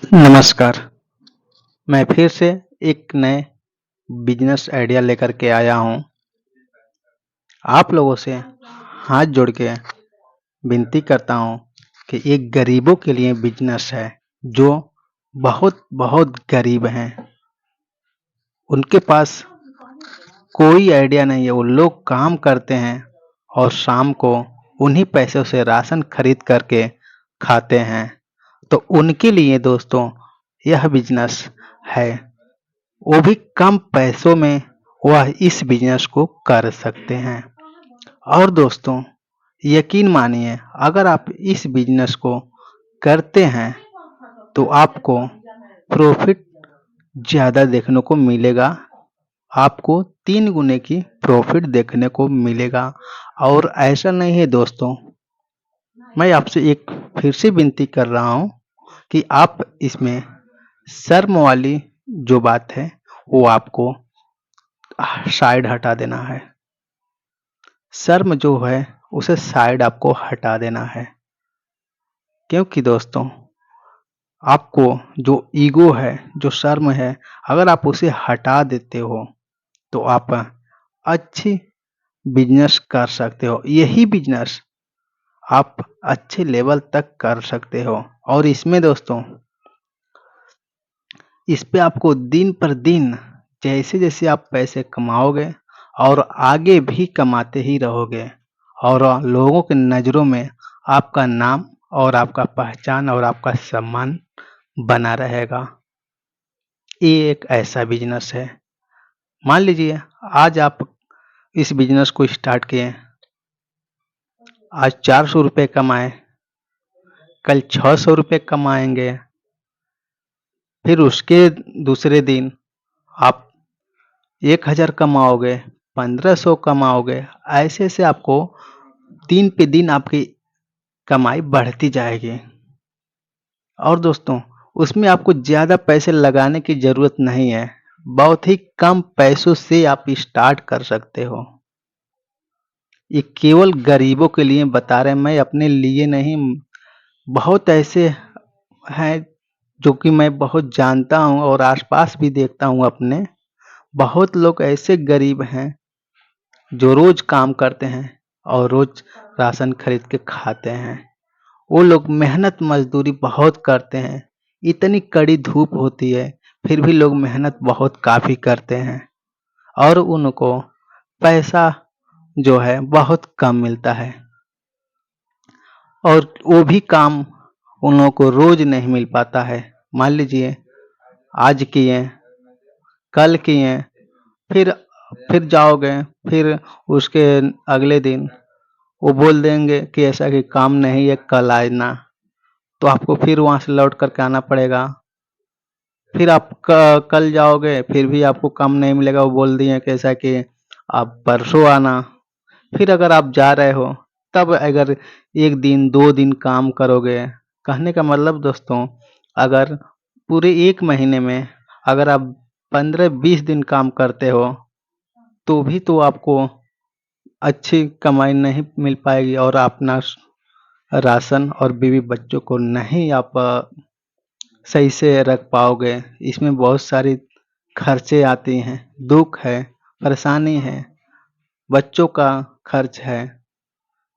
नमस्कार। मैं फिर से एक नए बिजनेस आइडिया लेकर के आया हूँ। आप लोगों से हाथ जोड़ के विनती करता हूँ कि एक गरीबों के लिए बिजनेस है जो बहुत बहुत गरीब हैं। उनके पास कोई आइडिया नहीं है। वो लोग काम करते हैं और शाम को उन्हीं पैसों से राशन खरीद करके खाते हैं। तो उनके लिए दोस्तों यह बिजनेस है। वो भी कम पैसों में वह इस बिजनेस को कर सकते हैं। और दोस्तों यकीन मानिए, अगर आप इस बिजनेस को करते हैं तो आपको प्रॉफिट ज़्यादा देखने को मिलेगा। आपको 3 गुने की प्रॉफिट देखने को मिलेगा। और ऐसा नहीं है दोस्तों, मैं आपसे एक फिर से विनती कर रहा हूँ कि आप इसमें शर्म वाली जो बात है वो आपको साइड हटा देना है। शर्म जो है उसे साइड आपको हटा देना है। क्योंकि दोस्तों आपको जो ईगो है, जो शर्म है, अगर आप उसे हटा देते हो तो आप अच्छी बिजनेस कर सकते हो। यही बिजनेस आप अच्छे लेवल तक कर सकते हो। और इसमें दोस्तों इस पे आपको दिन पर दिन जैसे जैसे आप पैसे कमाओगे और आगे भी कमाते ही रहोगे और लोगों के नज़रों में आपका नाम और आपका पहचान और आपका सम्मान बना रहेगा। ये एक ऐसा बिजनेस है। मान लीजिए आज आप इस बिजनेस को स्टार्ट किए, आज 400 रुपये कमाए, कल 600 रुपये कमाएंगे, फिर उसके दूसरे दिन आप 1000 कमाओगे, 1500 कमाओगे। ऐसे ऐसे आपको दिन पे दिन आपकी कमाई बढ़ती जाएगी। और दोस्तों उसमें आपको ज़्यादा पैसे लगाने की ज़रूरत नहीं है। बहुत ही कम पैसों से आप स्टार्ट कर सकते हो। ये केवल गरीबों के लिए बता रहे हैं, मैं अपने लिए नहीं। बहुत ऐसे हैं जो कि मैं बहुत जानता हूँ और आसपास भी देखता हूँ अपने। बहुत लोग ऐसे गरीब हैं जो रोज काम करते हैं और रोज राशन खरीद के खाते हैं। वो लोग मेहनत मजदूरी बहुत करते हैं। इतनी कड़ी धूप होती है फिर भी लोग मेहनत बहुत काफ़ी करते हैं और उनको पैसा जो है बहुत कम मिलता है। और वो भी काम उन लोगों को रोज नहीं मिल पाता है। मान लीजिए आज किए, कल किए, फिर फिर जाओगे, फिर उसके अगले दिन वो बोल देंगे कि ऐसा कि काम नहीं है, कल आना। तो आपको फिर वहाँ से लौट कर के आना पड़ेगा। फिर आप कल जाओगे फिर भी आपको काम नहीं मिलेगा। वो बोल दिए कि ऐसा कि आप परसों आना। फिर अगर आप जा रहे हो तब अगर 1 दिन 2 दिन काम करोगे, कहने का मतलब दोस्तों अगर पूरे 1 महीने में अगर आप 15-20 दिन काम करते हो तो भी तो आपको अच्छी कमाई नहीं मिल पाएगी और अपना राशन और बीवी बच्चों को नहीं आप सही से रख पाओगे। इसमें बहुत सारी खर्चे आती हैं, दुख है, परेशानी है, बच्चों का खर्च है।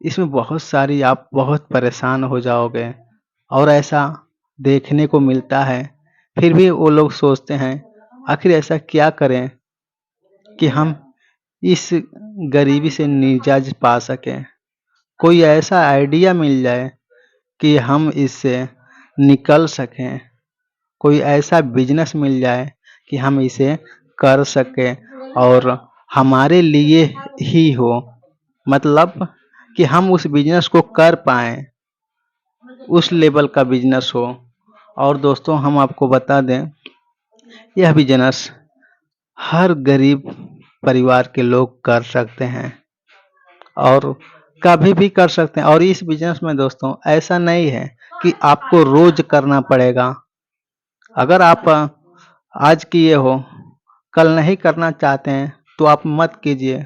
इसमें बहुत सारी आप बहुत परेशान हो जाओगे और ऐसा देखने को मिलता है। फिर भी वो लोग सोचते हैं आखिर ऐसा क्या करें कि हम इस गरीबी से निजात पा सकें। कोई ऐसा आइडिया मिल जाए कि हम इससे निकल सकें। कोई ऐसा बिजनेस मिल जाए कि हम इसे कर सकें और हमारे लिए ही हो, मतलब कि हम उस बिजनेस को कर पाएँ, उस लेवल का बिजनेस हो। और दोस्तों हम आपको बता दें यह बिजनेस हर गरीब परिवार के लोग कर सकते हैं और कभी भी कर सकते हैं। और इस बिजनेस में दोस्तों ऐसा नहीं है कि आपको रोज करना पड़ेगा। अगर आप आज किए हो, कल नहीं करना चाहते हैं तो आप मत कीजिए,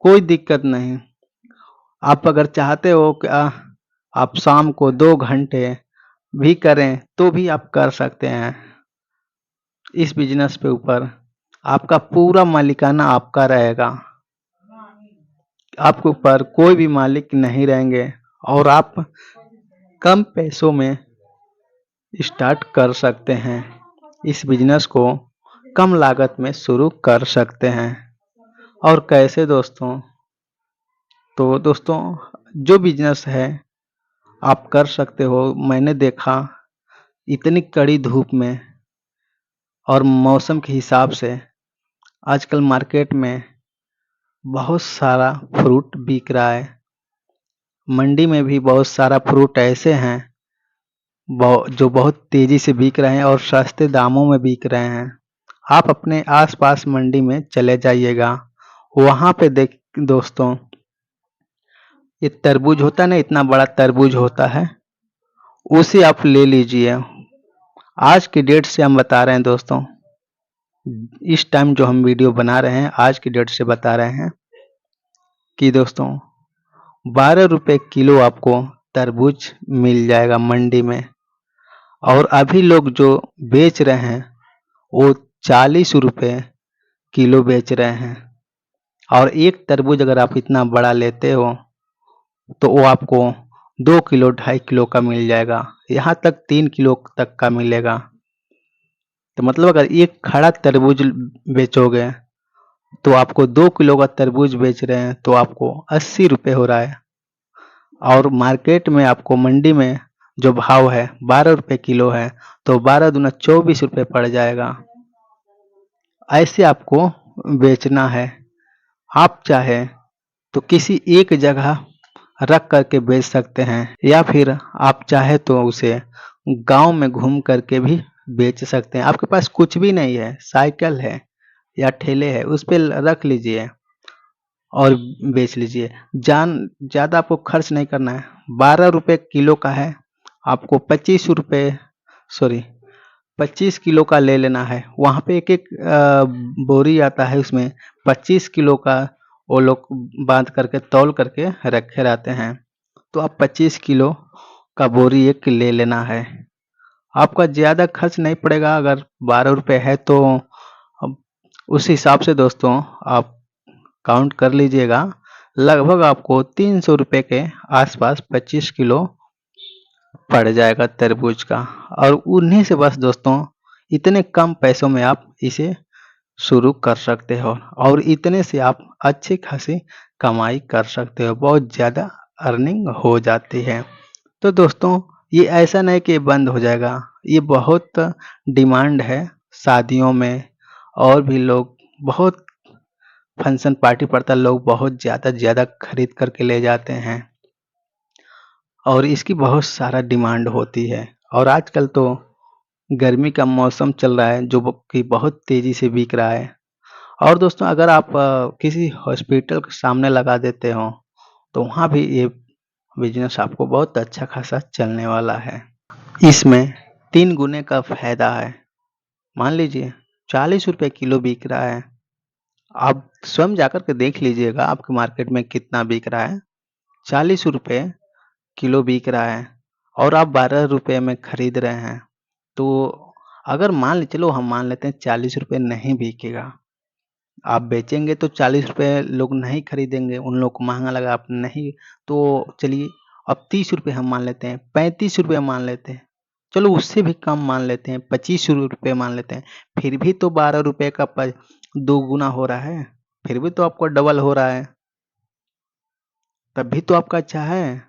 कोई दिक्कत नहीं। आप अगर चाहते हो कि आप शाम को 2 घंटे भी करें तो भी आप कर सकते हैं। इस बिजनेस पे ऊपर आपका पूरा मालिकाना आपका रहेगा। आपके ऊपर कोई भी मालिक नहीं रहेंगे और आप कम पैसों में स्टार्ट कर सकते हैं। इस बिजनेस को कम लागत में शुरू कर सकते हैं। और कैसे दोस्तों? तो दोस्तों, जो बिजनेस है आप कर सकते हो। मैंने देखा इतनी कड़ी धूप में और मौसम के हिसाब से आजकल मार्केट में बहुत सारा फ्रूट बिक रहा है। मंडी में भी बहुत सारा फ्रूट ऐसे हैं जो बहुत तेजी से बिक रहे हैं और सस्ते दामों में बिक रहे हैं। आप अपने आसपास मंडी में चले जाइएगा, वहां पे देख दोस्तों, ये तरबूज होता है ना, इतना बड़ा तरबूज होता है, उसे आप ले लीजिए। आज की डेट से हम बता रहे हैं दोस्तों, इस टाइम जो हम वीडियो बना रहे हैं आज की डेट से बता रहे हैं कि दोस्तों 12 रुपए किलो आपको तरबूज मिल जाएगा मंडी में। और अभी लोग जो बेच रहे हैं वो 40 रुपए किलो बेच रहे हैं। और एक तरबूज अगर आप इतना बड़ा लेते हो तो वो आपको 2 किलो 2.5 किलो का मिल जाएगा, यहाँ तक 3 किलो तक का मिलेगा। तो मतलब अगर एक खड़ा तरबूज बेचोगे तो आपको 2 किलो का तरबूज बेच रहे हैं तो आपको 80 रुपये हो रहा है। और मार्केट में आपको मंडी में जो भाव है 12 रुपये किलो है, तो 12 दूना 24 रुपये पड़ जाएगा। ऐसे आपको बेचना है। आप चाहे तो किसी एक जगह रख करके बेच सकते हैं, या फिर आप चाहे तो उसे गांव में घूम करके भी बेच सकते हैं। आपके पास कुछ भी नहीं है, साइकिल है या ठेले है, उस पे रख लीजिए और बेच लीजिए। ज़्यादा आपको खर्च नहीं करना है। 12 रुपये किलो का है, आपको 25 रुपये, सॉरी 25 किलो का ले लेना है। वहाँ पे एक एक बोरी आता है, उसमें 25 किलो का वो लोग बांध करके तौल करके रखे रहते हैं। तो आप 25 किलो का बोरी एक ले लेना है। आपका ज़्यादा खर्च नहीं पड़ेगा। अगर 12 रुपये है तो अब उस हिसाब से दोस्तों आप काउंट कर लीजिएगा। लगभग आपको 300 रुपये के आसपास 25 किलो पड़ जाएगा तरबूज का। और उन्हीं से बस दोस्तों इतने कम पैसों में आप इसे शुरू कर सकते हो और इतने से आप अच्छी खासी कमाई कर सकते हो, बहुत ज़्यादा अर्निंग हो जाती है। तो दोस्तों ये ऐसा नहीं कि बंद हो जाएगा, ये बहुत डिमांड है शादियों में। और भी लोग बहुत फंक्शन पार्टी पड़ता है, लोग बहुत ज़्यादा खरीद करके ले जाते हैं और इसकी बहुत सारा डिमांड होती है। और आजकल तो गर्मी का मौसम चल रहा है जो कि बहुत तेज़ी से बिक रहा है। और दोस्तों अगर आप किसी हॉस्पिटल के सामने लगा देते हो तो वहाँ भी ये बिजनेस आपको बहुत अच्छा खासा चलने वाला है। इसमें 3 गुने का फायदा है। मान लीजिए 40 रुपये किलो बिक रहा है, आप स्वयं जाकर के देख लीजिएगा आपके मार्केट में कितना बिक रहा है। 40 रुपये किलो बिक रहा है और आप 12 रुपये में खरीद रहे हैं। तो अगर चलो हम मान लेते हैं 40 रुपये नहीं बिकेगा, आप बेचेंगे तो 40 रुपये लोग नहीं खरीदेंगे, उन लोग को महंगा लगा, आप नहीं। तो चलिए अब 30 रुपये हम मान लेते हैं, 35 रुपये मान लेते हैं, चलो उससे भी कम मान लेते हैं, 25 रुपये मान लेते हैं। फिर भी तो 12 रुपये का 2 गुना हो रहा है, फिर भी तो आपको डबल हो रहा है, तब भी तो आपका अच्छा है।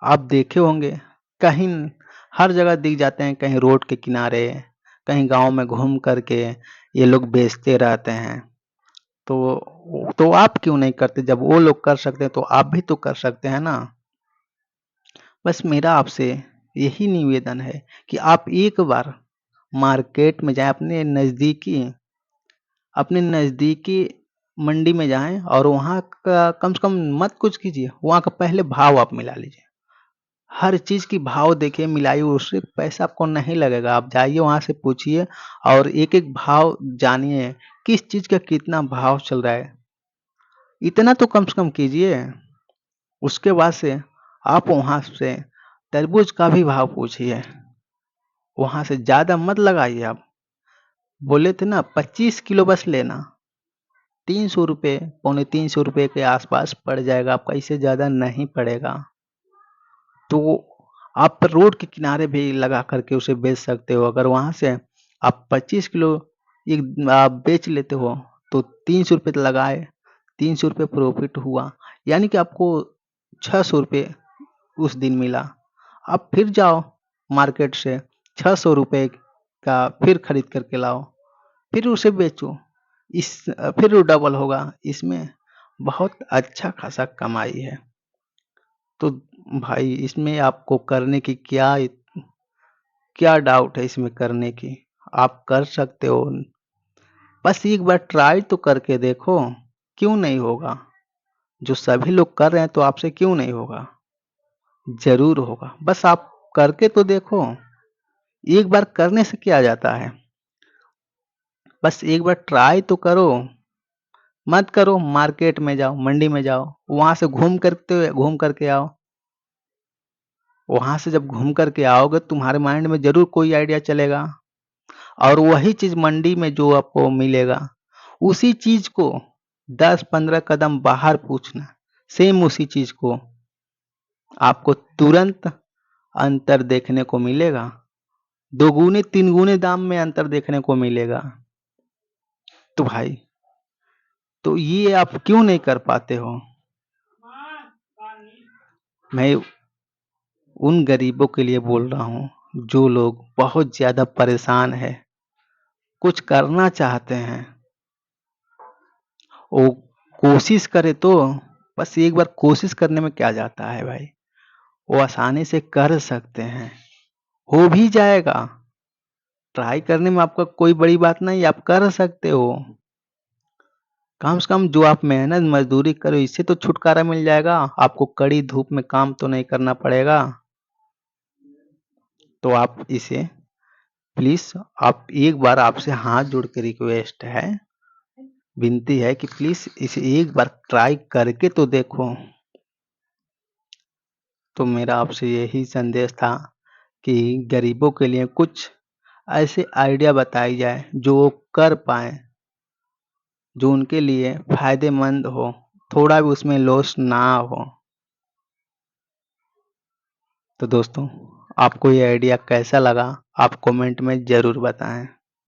आप देखे होंगे कहीं हर जगह दिख जाते हैं, कहीं रोड के किनारे, कहीं गांव में घूम करके ये लोग बेचते रहते हैं। तो आप क्यों नहीं करते? जब वो लोग कर सकते हैं तो आप भी तो कर सकते हैं ना। बस मेरा आपसे यही निवेदन है कि आप एक बार मार्केट में जाएं, अपने नज़दीकी मंडी में जाएं और वहाँ का कम से कम मत कुछ कीजिए, वहाँ का पहले भाव आप मिला लीजिए। हर चीज़ की भाव देखिए, मिलाइए, उससे पैसा आपको नहीं लगेगा। आप जाइए वहाँ से पूछिए और एक एक भाव जानिए, किस चीज़ का कितना भाव चल रहा है, इतना तो कम से कम कीजिए। उसके बाद से आप वहाँ से तरबूज का भी भाव पूछिए। वहाँ से ज़्यादा मत लगाइए आप। बोले थे ना 25 किलो बस लेना, 300 रुपये, पौने 300 रुपये के आसपास पड़ जाएगा आपका, इससे ज़्यादा नहीं पड़ेगा। तो आप रोड के किनारे भी लगा करके उसे बेच सकते हो। अगर वहाँ से आप 25 किलो एक आप बेच लेते हो तो 300 रुपये लगाए, 300 रुपये प्रॉफिट हुआ, यानी कि आपको 600 रुपये उस दिन मिला। अब फिर जाओ मार्केट से 600 रुपये का फिर खरीद करके लाओ, फिर उसे बेचो, फिर वो डबल होगा। इसमें बहुत अच्छा खासा कमाई है। तो भाई इसमें आपको करने की क्या डाउट है इसमें करने की? आप कर सकते हो। बस एक बार ट्राई तो करके देखो, क्यों नहीं होगा? जो सभी लोग कर रहे हैं तो आपसे क्यों नहीं होगा? ज़रूर होगा। बस आप करके तो देखो। एक बार करने से क्या जाता है? बस एक बार ट्राई तो करो। मत करो, मार्केट में जाओ, मंडी में जाओ, वहाँ से घूम करके आओ। वहाँ से जब घूम करके आओगे तुम्हारे माइंड में ज़रूर कोई आइडिया चलेगा, और वही चीज़ मंडी में जो आपको मिलेगा, उसी चीज़ को 10-15 कदम बाहर पूछना, सेम उसी चीज़ को आपको तुरंत अंतर देखने को मिलेगा। 2 गुने 3 गुने दाम में अंतर देखने को मिलेगा। तो भाई, तो ये आप क्यों नहीं कर पाते हो? मैं उन गरीबों के लिए बोल रहा हूँ जो लोग बहुत ज़्यादा परेशान है, कुछ करना चाहते हैं, वो कोशिश करे तो, बस एक बार कोशिश करने में क्या जाता है भाई, वो आसानी से कर सकते हैं, हो भी जाएगा। ट्राई करने में आपका कोई बड़ी बात नहीं, आप कर सकते हो। कम से कम जो आप मेहनत मजदूरी करो इससे तो छुटकारा मिल जाएगा, आपको कड़ी धूप में काम तो नहीं करना पड़ेगा। तो आप इसे प्लीज, आप एक बार आपसे हाथ जोड़ के रिक्वेस्ट है, विनती है कि प्लीज इसे एक बार ट्राई करके तो देखो। तो मेरा आपसे यही संदेश था कि गरीबों के लिए कुछ ऐसे आइडिया बताई जाए जो वो कर पाए, जो उनके लिए फायदेमंद हो, थोड़ा भी उसमें लॉस ना हो। तो दोस्तों, आपको ये आइडिया कैसा लगा आप कमेंट में ज़रूर बताएं।